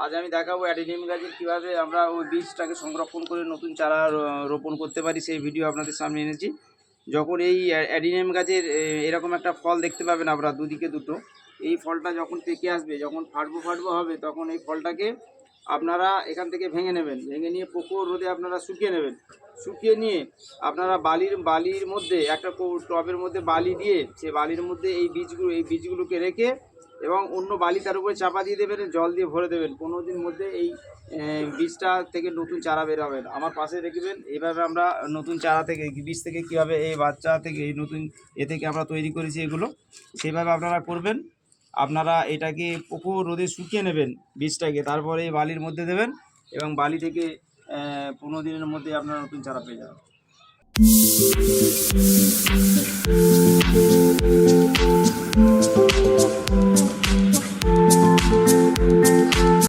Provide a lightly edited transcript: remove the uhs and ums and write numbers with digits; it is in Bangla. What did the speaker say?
আজ আমি দেখাবো অ্যাডিনিয়াম গাছের কীভাবে আমরা ওই বীজটাকে সংরক্ষণ করে নতুন চারা রোপণ করতে পারি, সেই ভিডিও আপনাদের সামনে এনেছি। যখন এই অ্যাডিনিয়াম গাছের এরকম একটা ফল দেখতে পাবেন আপনারা, দুদিকে দুটো, এই ফলটা যখন পেকে আসবে, যখন ফাটবো হবে, তখন এই ফলটাকে আপনারা এখান থেকে ভেঙে নেবেন। ভেঙে নিয়ে প্রখর রোদে আপনারা শুকিয়ে নেবেন। শুকিয়ে নিয়ে আপনারা বালির মধ্যে একটা টবের মধ্যে বালি দিয়ে, সেই বালির মধ্যে এই বীজগুলোকে রেখে এবং অন্য বালি তার উপরে চাপা দিয়ে দেবেন, জল দিয়ে ভরে দেবেন। 15 দিন মধ্যে এই বীজটা থেকে নতুন চারা বের হবে। আমার পাশে দেখবেন এইভাবে আমরা নতুন চারা থেকে, বীজ থেকে কীভাবে এই বাচ্চা থেকে এই নতুন থেকে আমরা তৈরি করেছি এগুলো, সেইভাবে আপনারা করবেন। আপনারা এটাকে প্রখর রোদে শুকিয়ে নেবেন বীজটাকে, তারপরে এই বালির মধ্যে দেবেন এবং বালি থেকে 15 দিনের মধ্যে আপনারা নতুন চারা পেয়ে যাবেন।